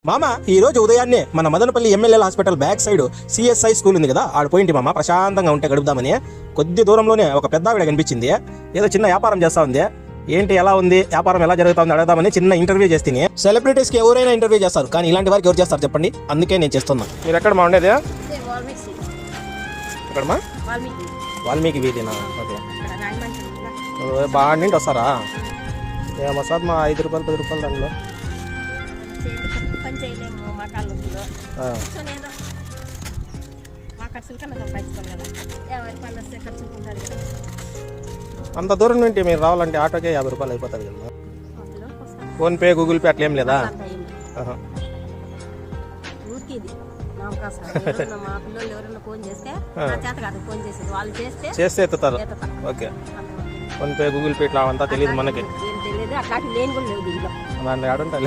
మామ ఈ రోజు ఉదయాన్నే మన మదనపల్లి ఎమ్మెల్యేల hospital back side CSI school ఉంది కదా, ఆడ పోయింటి మామ. ప్రశాంతంగా ఉంటే గడుపుదామని. కొద్ది దూరంలోనే ఒక పెద్ద ఆవిడ కనిపించింది. ఏదో చిన్న వ్యాపారం చేస్తా ఉంది. ఏంటి, ఎలా ఉంది వ్యాపారం, ఎలా జరుగుతుంది అడగదామని చిన్న ఇంటర్వ్యూ చేస్తుంది. సెలబ్రిటీస్కి ఎవరైనా ఇంటర్వ్యూ చేస్తారు, కానీ ఇలాంటి వారికి ఎవరు చేస్తారు చెప్పండి? అందుకే నేను చేస్తున్నా. మీరు ఎక్కడ మా ఉండేది? ఎక్కడమ్మా? వాల్మీకి వీధినా? ఓకే. బాగా నిండి వస్తారా? ఏమొస్తుంది మా 5 రూపాయలు 10 రూపాయలు దానిలో? అంత దూరం నుండి మీరు రావాలంటే ఆటోకే 50 రూపాయలు అయిపోతుంది కదా. ఫోన్పే గూగుల్ పే అట్లా ఏం లేదా? చేస్తే ఎత్తుతారు. ఓకే. ఫోన్పే గూగుల్ పే ఇట్లా అంతా తెలియదు మనకి. దాంట్లో ఆడుంటా